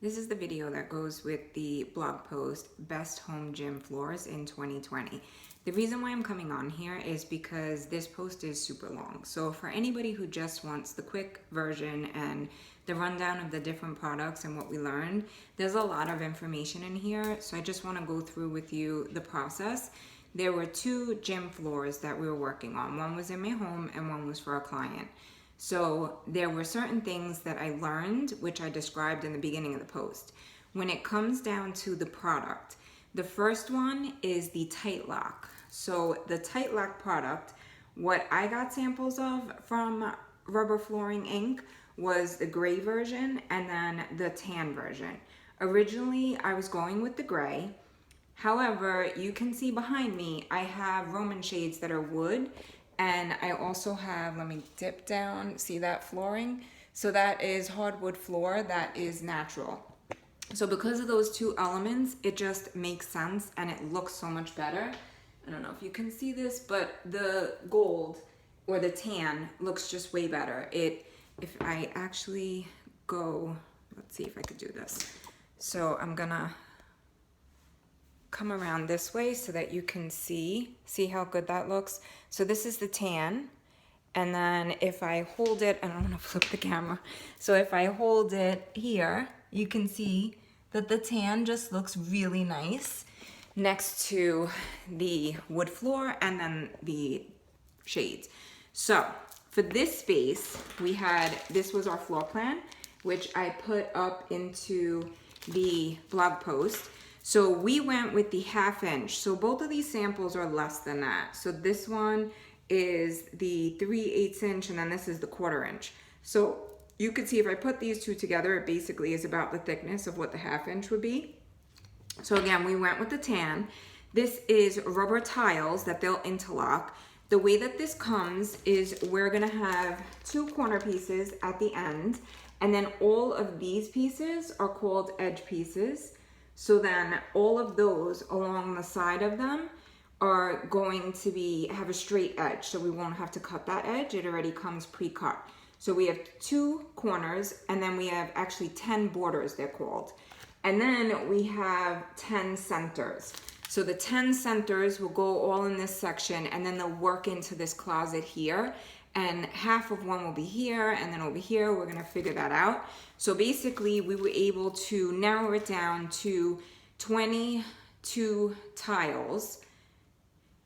This is the video that goes with the blog post, Best Home Gym Floors in 2020. The reason why I'm coming on here is because this post is super long. So for anybody who just wants the quick version and the rundown of the different products and what we learned, there's a lot of information in here. So I just want to go through with you the process. There were two gym floors that we were working on. One was in my home and one was for a client. So there were certain things that I learned, which I described in the beginning of the post. When it comes down to the product, the first one is the tight lock. So the tight lock product, what I got samples of from Rubber Flooring Inc. was the gray version and then the tan version. Originally, I was going with the gray. However, you can see behind me, I have Roman shades that are wood. And I also have, let me dip down, see that flooring? So that is hardwood floor that is natural. So because of those two elements, it just makes sense and it looks so much better. I don't know if you can see this, but the gold or the tan looks just way better. If I actually go, let's see if I could do this. So I'm gonna come around this way so that you can see how good that looks. So this is the tan, and then if I hold it, and I don't want to flip the camera, so if I hold it here, you can see that the tan just looks really nice next to the wood floor and then the shades. So for this space, this was our floor plan, which I put up into the blog post. So we went with the 1/2 inch. So both of these samples are less than that. So this one is the 3/8 inch and then this is the 1/4 inch. So you could see if I put these two together, it basically is about the thickness of what the 1/2 inch would be. So again, we went with the tan. This is rubber tiles that they'll interlock. The way that this comes is we're gonna have 2 corner pieces at the end, and then all of these pieces are called edge pieces. So then all of those along the side of them are going to have a straight edge. So we won't have to cut that edge. It already comes pre-cut. So we have 2 corners and then we have actually 10 borders, they're called. And then we have 10 centers. So the 10 centers will go all in this section and then they'll work into this closet here. And half of one will be here, and then over here, we're gonna figure that out. So basically, we were able to narrow it down to 22 tiles,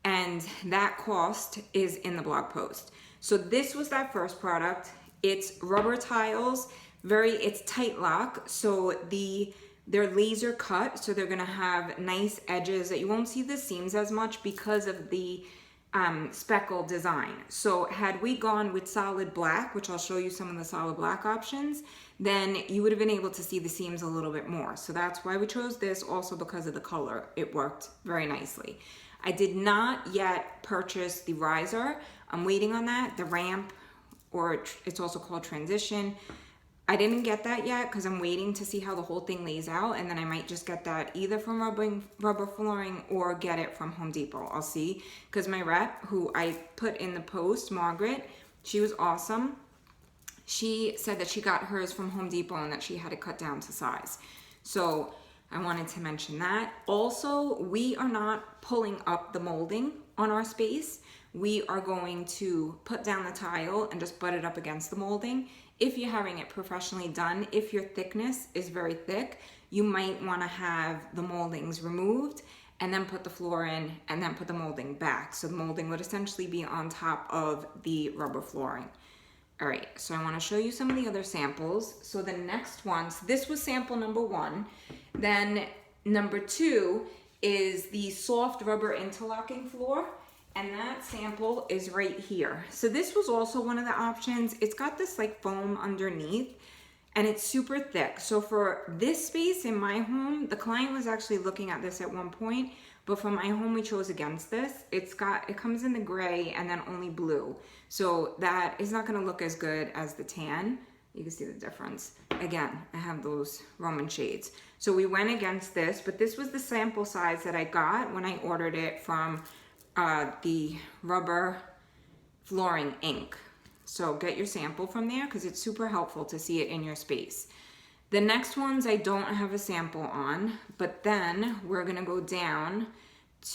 and that cost is in the blog post. So this was that first product. It's rubber tiles, it's tight lock, so they're laser cut, so they're gonna have nice edges that you won't see the seams as much because of the speckle design. So had we gone with solid black, which I'll show you some of the solid black options, then you would have been able to see the seams a little bit more. So that's why we chose this, also because of the color. It worked very nicely. I did not yet purchase the riser. I'm waiting on that, the ramp, or it's also called transition. I didn't get that yet because I'm waiting to see how the whole thing lays out, and then I might just get that either from Rubber Flooring or get it from Home Depot. I'll see, because my rep, who I put in the post, Margaret, she was awesome. She said that she got hers from Home Depot and that she had it cut down to size. So I wanted to mention that. Also, we are not pulling up the molding on our space. We are going to put down the tile and just butt it up against the molding. If you're having it professionally done, if your thickness is very thick, you might want to have the moldings removed and then put the floor in and then put the molding back. So the molding would essentially be on top of the rubber flooring. All right, so I want to show you some of the other samples. So the next ones, this was sample number 1. Then number 2 is the soft rubber interlocking floor. And that sample is right here. So this was also one of the options. It's got this like foam underneath and it's super thick. So for this space in my home, the client was actually looking at this at one point, but for my home, we chose against this. It comes in the gray and then only blue. So that is not gonna look as good as the tan. You can see the difference. Again, I have those Roman shades. So we went against this, but this was the sample size that I got when I ordered it from the Rubber Flooring Inc. So get your sample from there because it's super helpful to see it in your space. The next ones I don't have a sample on, but then we're gonna go down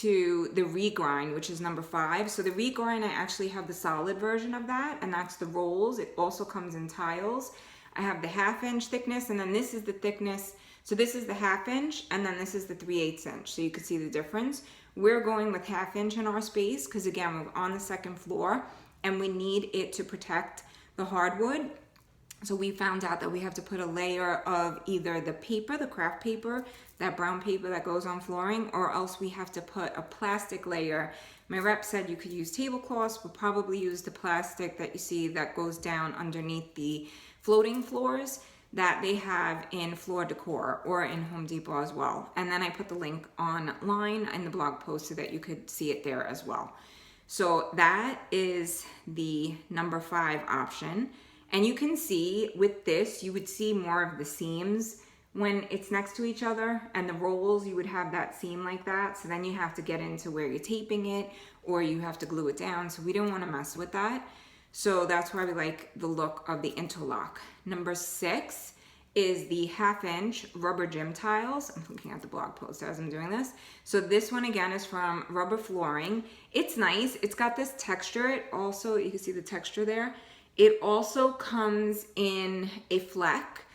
to the regrind, which is number 5. So the regrind, I actually have the solid version of that, and that's the rolls. It also comes in tiles. I have the 1/2 inch thickness, and then this is the thickness. So this is the 1/2 inch, and then this is the 3/8 inch. So you can see the difference. We're going with 1/2 inch in our space, because again, we're on the 2nd floor, and we need it to protect the hardwood. So we found out that we have to put a layer of either the paper, the craft paper, that brown paper that goes on flooring, or else we have to put a plastic layer. My rep said you could use tablecloths, but probably use the plastic that you see that goes down underneath the floating floors that they have in Floor Decor or in Home Depot as well. And then I put the link online in the blog post so that you could see it there as well. So that is the number 5 option. And you can see with this, you would see more of the seams when it's next to each other, and the rolls, you would have that seam like that. So then you have to get into where you're taping it, or you have to glue it down. So we don't want to mess with that. So that's why we like the look of the interlock. Number 6 is the 1/2 inch rubber gym tiles. I'm looking at the blog post as I'm doing this. So this one again is from Rubber Flooring. It's nice. It's got this texture. It also, you can see the texture there. It also comes in a fleck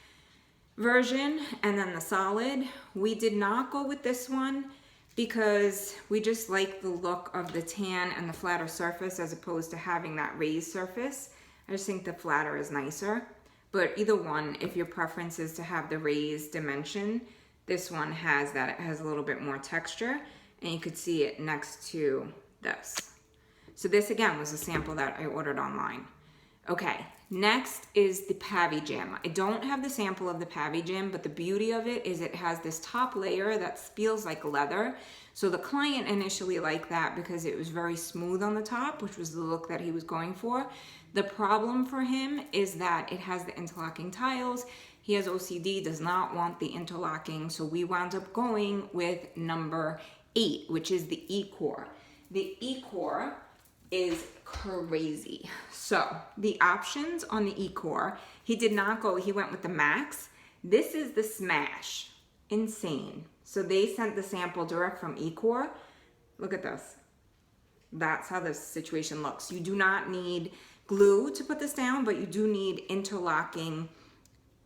version and then the solid. We did not go with this one because we just like the look of the tan and the flatter surface as opposed to having that raised surface. I just think the flatter is nicer. But either one, if your preference is to have the raised dimension, this one has that. It has a little bit more texture, and you could see it next to this. So this again was a sample that I ordered online. Okay, next is the Pavi Gym. I don't have the sample of the Pavi Gym, but the beauty of it is it has this top layer that feels like leather. So the client initially liked that because it was very smooth on the top, which was the look that he was going for. The problem for him is that it has the interlocking tiles. He has OCD, does not want the interlocking, so we wound up going with number 8, which is the E-Core. The E-Core is crazy. So the options on the E-Core, he did not go, he went with the Max. This is the Smash. Insane. So they sent the sample direct from E-Core. Look at this. That's how this situation looks. You do not need glue to put this down, but you do need interlocking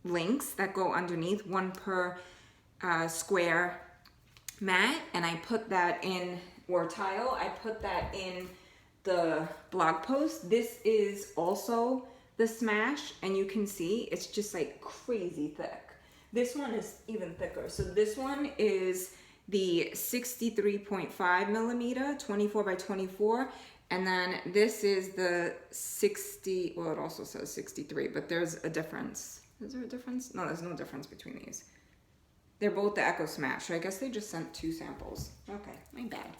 links that go underneath, 1 per square mat. And I put that in, or tile, I put that in the blog post. This is also the Smash, and you can see it's just like crazy thick. This one is even thicker. So this one is the 63.5 millimeter, 24 by 24. And then this is the 60, well, it also says 63, but there's a difference. Is there a difference? No, there's no difference between these. They're both the Echo Smash, so I guess they just sent 2 samples. Okay, my bad.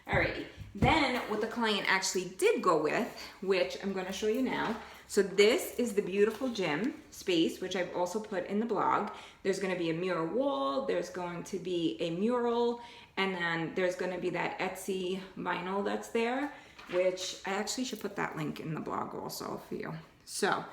Alrighty, then what the client actually did go with, which I'm gonna show you now. So this is the beautiful gym space, which I've also put in the blog. There's gonna be a mirror wall, there's going to be a mural, and then there's gonna be that Etsy vinyl that's there, which I actually should put that link in the blog also for you. So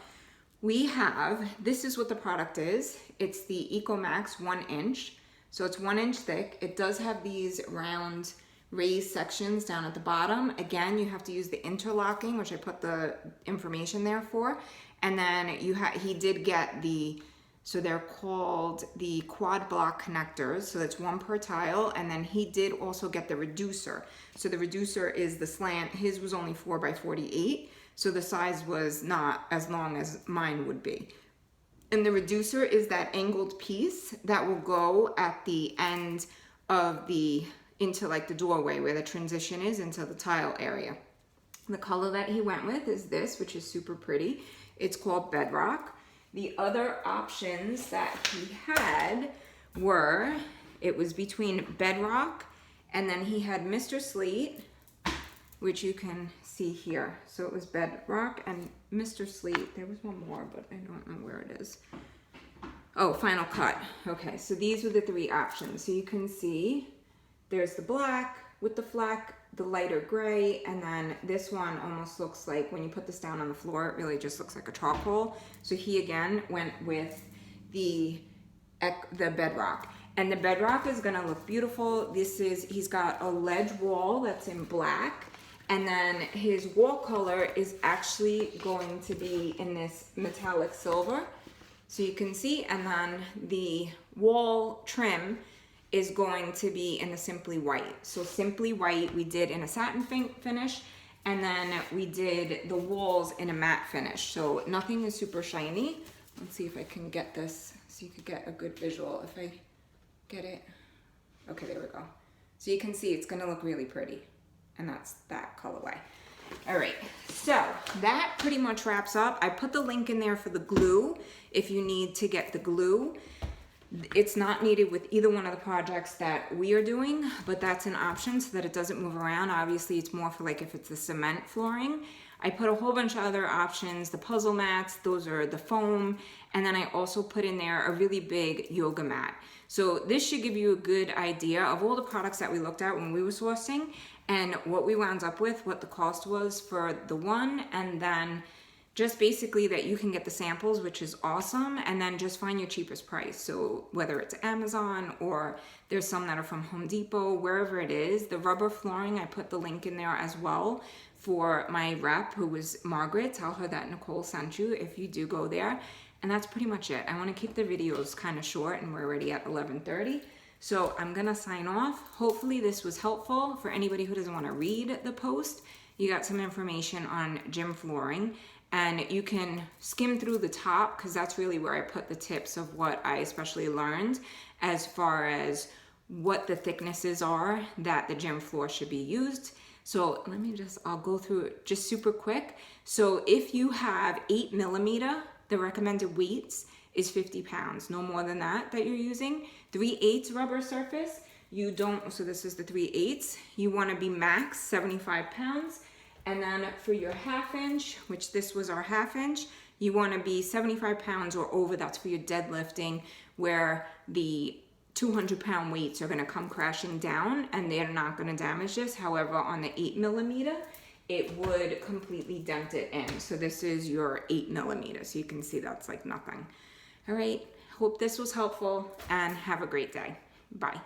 we have, this is what the product is. It's the EcoMax 1 inch. So it's 1 inch thick. It does have these round raised sections down at the bottom. Again, you have to use the interlocking, which I put the information there for. And then he did get the, so they're called the quad block connectors. So that's 1 per tile. And then he did also get the reducer. So the reducer is the slant. His was only 4 by 48. So the size was not as long as mine would be. And the reducer is that angled piece that will go at the end of into like the doorway where the transition is into the tile area. The color that he went with is this, which is super pretty. It's called Bedrock. The other options that he had were, it was between Bedrock and then he had Mr. Sleet, which you can see here. So it was Bedrock and Mr. Sleet. There was one more, but I don't know where it is. Oh, Final Cut. Okay, so these were the 3 options. So you can see there's the black with the fleck, the lighter gray, and then this one almost looks like, when you put this down on the floor, it really just looks like a charcoal. So he again went with the the bedrock. And the bedrock is gonna look beautiful. He's got a ledge wall that's in black, and then his wall color is actually going to be in this metallic silver. So you can see, and then the wall trim is going to be in the simply white. So simply white we did in a satin finish, and then we did the walls in a matte finish. So nothing is super shiny. Let's see if I can get this so you could get a good visual. If I get it, okay, there we go. So you can see it's gonna look really pretty, and that's that colorway. All right, so that pretty much wraps up. I put the link in there for the glue if you need to get the glue. It's not needed with either one of the projects that we are doing, but that's an option so that it doesn't move around. Obviously, it's more for like if it's the cement flooring. I put a whole bunch of other options, the puzzle mats, those are the foam, and then I also put in there a really big yoga mat. So this should give you a good idea of all the products that we looked at when we were sourcing and what we wound up with, what the cost was for the one, and then just basically that you can get the samples, which is awesome, and then just find your cheapest price. So whether it's Amazon or there's some that are from Home Depot, wherever it is. The rubber flooring, I put the link in there as well for my rep, who was Margaret. Tell her that Nicole sent you if you do go there. And that's pretty much it. I want to keep the videos kind of short, and we're already at 11:30. So I'm gonna sign off. Hopefully this was helpful for anybody who doesn't want to read the post. You got some information on gym flooring, and you can skim through the top because that's really where I put the tips of what I especially learned as far as what the thicknesses are that the gym floor should be used. So I'll go through it just super quick. So if you have 8mm, the recommended weights is 50 pounds, no more than that you're using. 3/8 rubber surface, so this is the 3/8, you wanna be max 75 pounds. And then for your 1/2 inch, which this was our 1/2 inch, you wanna be 75 pounds or over. That's for your deadlifting, where the 200-pound weights are gonna come crashing down and they're not gonna damage this. However, on the 8mm, it would completely dent it in. So this is your 8mm. So you can see that's like nothing. All right, hope this was helpful and have a great day. Bye.